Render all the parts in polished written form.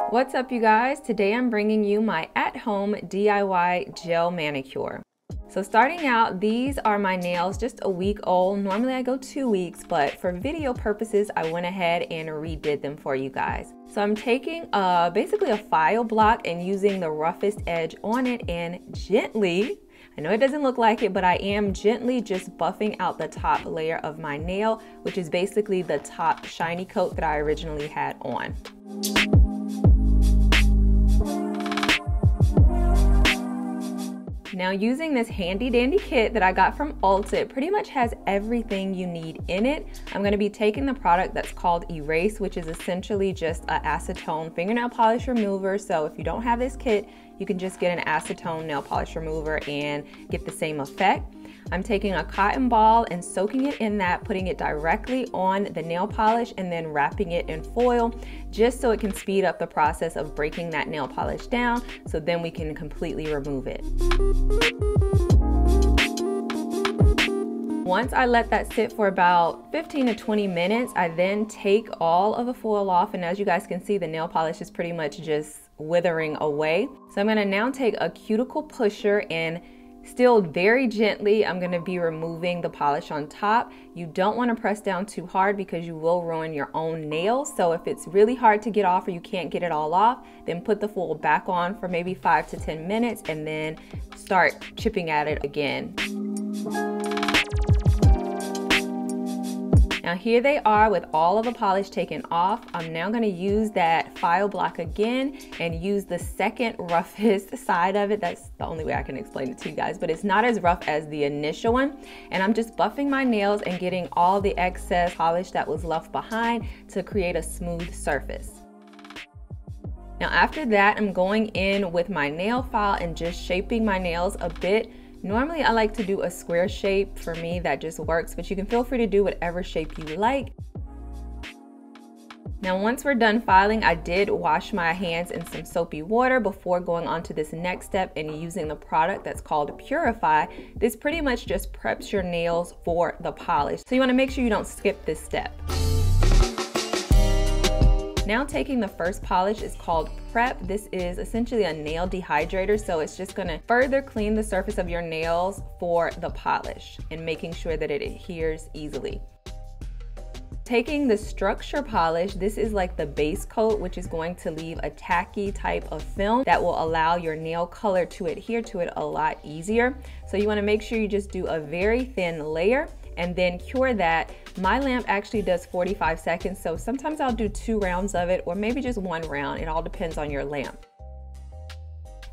What's up, you guys? Today I'm bringing you my at-home DIY gel manicure. So starting out, these are my nails, just a week old. Normally I go 2 weeks, but for video purposes, I went ahead and redid them for you guys. So I'm taking basically a file block and using the roughest edge on it and gently, I know it doesn't look like it, but I am gently just buffing out the top layer of my nail, which is basically the top shiny coat that I originally had on. Now, using this handy dandy kit that I got from Ulta, it pretty much has everything you need in it. I'm going to be taking the product that's called Erase, which is essentially just an acetone fingernail polish remover. So if you don't have this kit, you can just get an acetone nail polish remover and get the same effect. I'm taking a cotton ball and soaking it in that, putting it directly on the nail polish and then wrapping it in foil just so it can speed up the process of breaking that nail polish down, so then we can completely remove it. Once I let that sit for about 15 to 20 minutes, I then take all of the foil off, and as you guys can see, the nail polish is pretty much just withering away. So I'm gonna now take a cuticle pusher and still very gently, I'm gonna be removing the polish on top. You don't wanna press down too hard because you will ruin your own nails. So if it's really hard to get off or you can't get it all off, then put the foil back on for maybe 5 to 10 minutes and then start chipping at it again. Now here they are with all of the polish taken off. I'm now gonna use that file block again and use the second roughest side of it. That's the only way I can explain it to you guys, but it's not as rough as the initial one. And I'm just buffing my nails and getting all the excess polish that was left behind to create a smooth surface. Now after that, I'm going in with my nail file and just shaping my nails a bit. Normally I like to do a square shape. For me, that just works, but you can feel free to do whatever shape you like. Now once we're done filing, I did wash my hands in some soapy water before going on to this next step and using the product that's called Purify. This pretty much just preps your nails for the polish. So you want to make sure you don't skip this step. Now taking the first polish is called Prep. This is essentially a nail dehydrator, so it's just gonna further clean the surface of your nails for the polish and making sure that it adheres easily. Taking the structure polish, this is like the base coat, which is going to leave a tacky type of film that will allow your nail color to adhere to it a lot easier. So you wanna make sure you just do a very thin layer and then cure that. My lamp actually does 45 seconds, so sometimes I'll do 2 rounds of it or maybe just 1 round. It all depends on your lamp.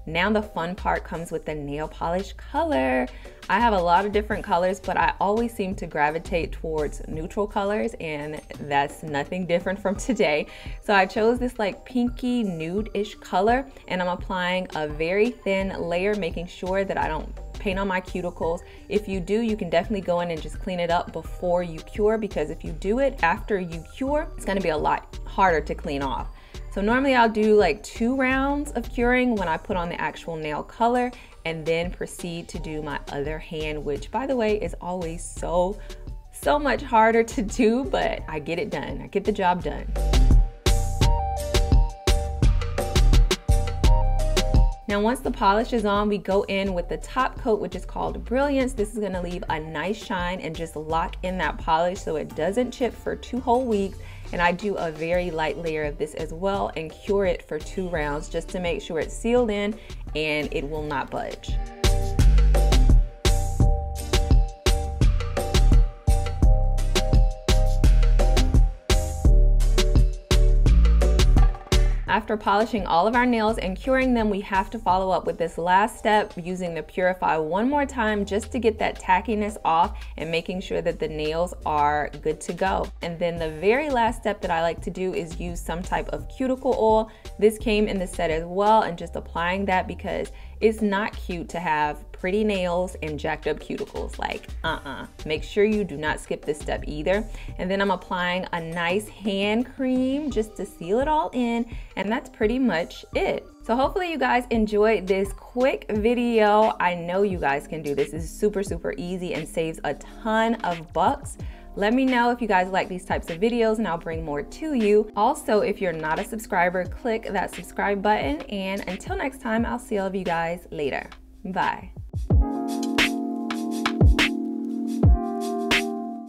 Now the fun part comes with the nail polish color. I have a lot of different colors, but I always seem to gravitate towards neutral colors, and that's nothing different from today. So I chose this like pinky nude-ish color, and I'm applying a very thin layer, making sure that I don't paint on my cuticles. If you do, you can definitely go in and just clean it up before you cure, because if you do it after you cure, it's gonna be a lot harder to clean off. So normally I'll do like 2 rounds of curing when I put on the actual nail color and then proceed to do my other hand, which by the way is always so much harder to do, but I get it done. I get the job done. Now once the polish is on, we go in with the top coat, which is called Brilliance. This is gonna leave a nice shine and just lock in that polish so it doesn't chip for 2 whole weeks. And I do a very light layer of this as well and cure it for 2 rounds just to make sure it's sealed in and it will not budge. After polishing all of our nails and curing them, we have to follow up with this last step using the Purify one more time just to get that tackiness off and making sure that the nails are good to go. And then the very last step that I like to do is use some type of cuticle oil. This came in the set as well, and just applying that because it's not cute to have pretty nails and jacked up cuticles. Like, Make sure you do not skip this step either. And then I'm applying a nice hand cream just to seal it all in, and that's pretty much it. So hopefully you guys enjoyed this quick video. I know you guys can do this. This is super easy and saves a ton of bucks. Let me know if you guys like these types of videos and I'll bring more to you. Also, if you're not a subscriber, click that subscribe button, and until next time, I'll see all of you guys later. Bye.